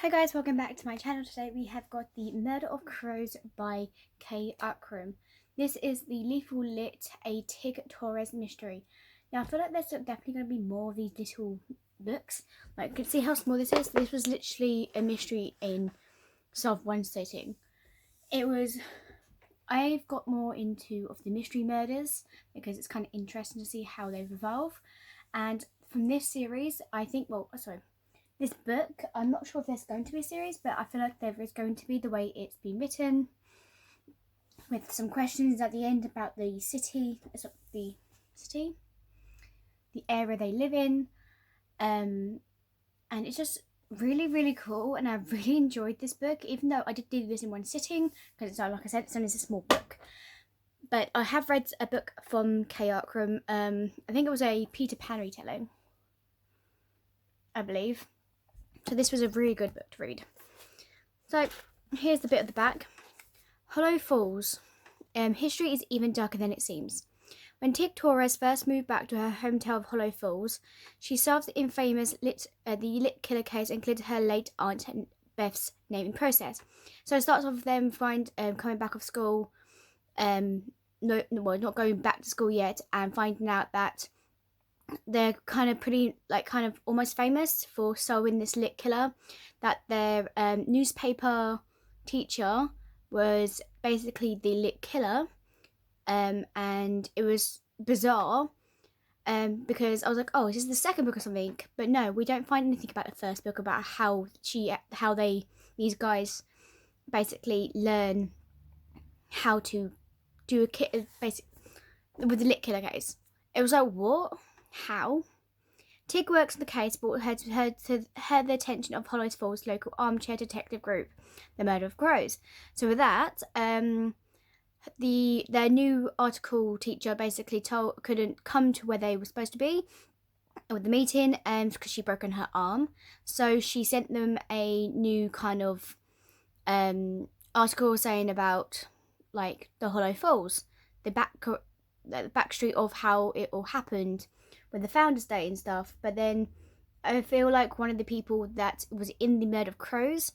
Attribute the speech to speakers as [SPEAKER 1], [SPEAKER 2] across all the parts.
[SPEAKER 1] Hi guys, welcome back to my channel. Today we have got The Murder of Crows by Ancrum. This is the Lethal Lit, a Tig Torres mystery. Now I feel like there's definitely going to be more of these little books. Like you can see how small this is. This was literally a mystery in sort of one sitting. I've got more into of the mystery murders because it's kind of interesting to see how they evolve. And from this series, I think, this book, I'm not sure if there's going to be a series, but I feel like there is going to be, the way it's been written, with some questions at the end about the area they live in, and it's just really, really cool, and I really enjoyed this book, even though I did do this in one sitting, because it's not, like I said, it's only a small book. But I have read a book from Ancrum. I think it was a Peter Pan retelling, I believe. So this was a really good book to read. So here's the bit at the back. Hollow Falls. History is even darker than it seems. When Tig Torres first moved back to her hometown of Hollow Falls, she solved the infamous Lit killer case and cleared her late aunt Beth's naming process. So it starts off with them coming back off school, not going back to school yet, and finding out that they're kind of almost famous for solving this lit killer, that their newspaper teacher was basically the lit killer, and it was bizarre, because I was like, oh, is this the second book or something? But no, we don't find anything about the first book about how these guys basically learn how to do with the lit killer case. It was like, what? How? Tig works on the case, brought her the attention of Hollow Falls' local armchair detective group, the Murder of Crows. So with that, their new article teacher basically couldn't come to where they were supposed to be with the meeting, because she'd broken her arm. So she sent them a new kind of article saying about like the Hollow Falls, the backstory of how it all happened with the Founders Day and stuff. But then I feel like one of the people that was in the Murder of Crows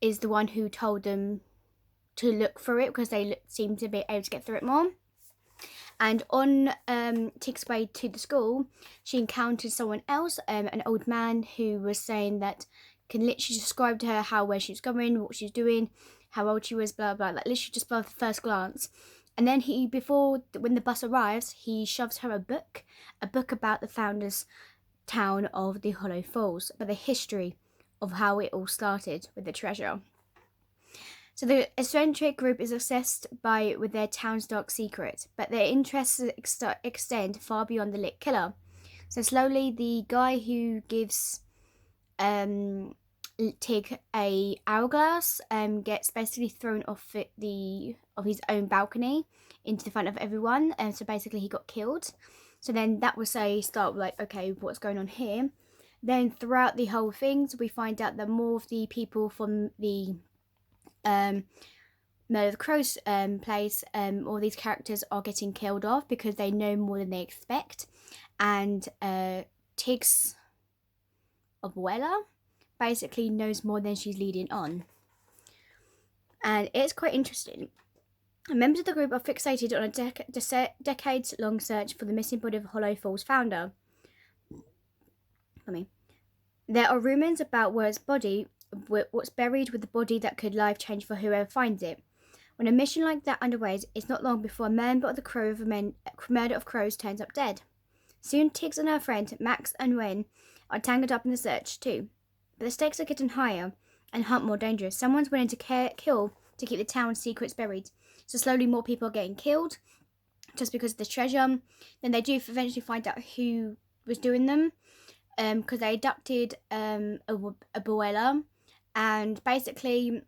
[SPEAKER 1] is the one who told them to look for it, because they seemed to be able to get through it more. And on Tig's way to the school, she encountered someone else, an old man, who was saying that can literally describe to her where she was going, what she was doing, how old she was, blah blah, like literally just by the first glance. And then when the bus arrives, he shoves her a book about the founders' town of the Hollow Falls, but the history of how it all started with the treasure. So the eccentric group is obsessed with their town's dark secret, but their interests extend far beyond the lit killer. So slowly, the guy who gives Tig a hourglass gets basically thrown off his own balcony into the front of everyone, and so basically he got killed. So then that was a start, like, okay, what's going on here? Then throughout the whole things, we find out that more of the people from the Murder of the Crows place, all these characters are getting killed off because they know more than they expect, and Tig's abuela basically knows more than she's leading on, and it's quite interesting. Members of the group are fixated on a decades-long search for the missing body of Hollow Falls founder. There are rumours about what's buried with the body that could life change for whoever finds it. When a mission like that underway, it's not long before a member of the Murder of Crows turns up dead. Soon, Tiggs and her friend Max and Wen are tangled up in the search too. But the stakes are getting higher and hunt more dangerous. Someone's willing to kill to keep the town's secrets buried. So slowly more people are getting killed just because of the treasure. Then they do eventually find out who was doing them, because they abducted a abuela, and basically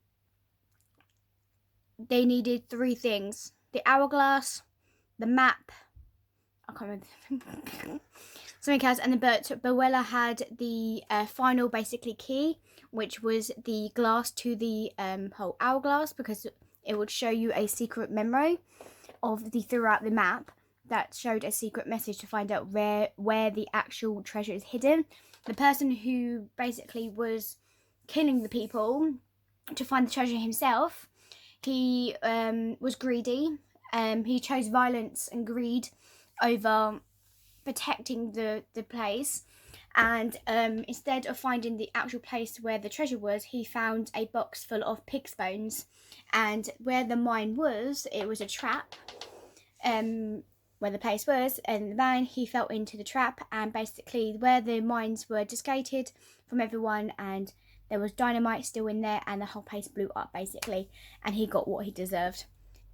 [SPEAKER 1] they needed 3 things: the hourglass, the map, I can't remember, something else, and the Abuela had the final basically key, which was the glass to the whole hourglass, because it would show you a secret memory throughout the map that showed a secret message to find out where the actual treasure is hidden. The person who basically was killing the people to find the treasure himself. He was greedy. He chose violence and greed over protecting the place. And instead of finding the actual place where the treasure was, he found a box full of pig's bones. And where the mine was, it was a trap. Where the place was and the mine, he fell into the trap, and basically where the mines were disgated from everyone, and there was dynamite still in there, and the whole place blew up basically, and he got what he deserved.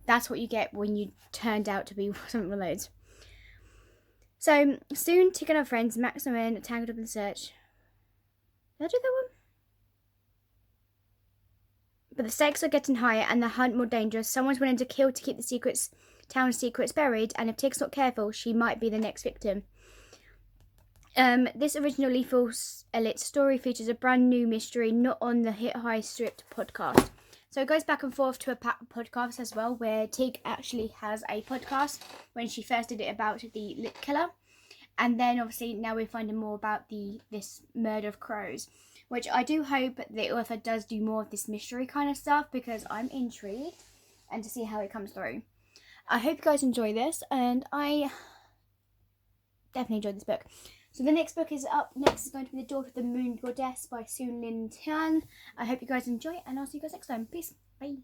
[SPEAKER 1] That's what you get when you turned out to be something with loads. So soon, Tig and her friends, Max and Min, tangled up in the search. Did I do that one? But the stakes are getting higher and the hunt more dangerous. Someone's willing to kill to keep the town secrets buried, and if Tig's not careful, she might be the next victim. This original Lethal Elite story features a brand new mystery not on the Hit High Stripped podcast. So it goes back and forth to a podcast as well, where Tig actually has a podcast when she first did it about the Lit Killer. And then obviously now we're finding more about this murder of crows, which I do hope the author does do more of this mystery kind of stuff, because I'm intrigued and to see how it comes through. I hope you guys enjoy this, and I definitely enjoyed this book. So the next book is up next is going to be The Daughter of the Moon Goddess by Soon Lin Tian. I hope you guys enjoy it, and I'll see you guys next time. Peace. Bye.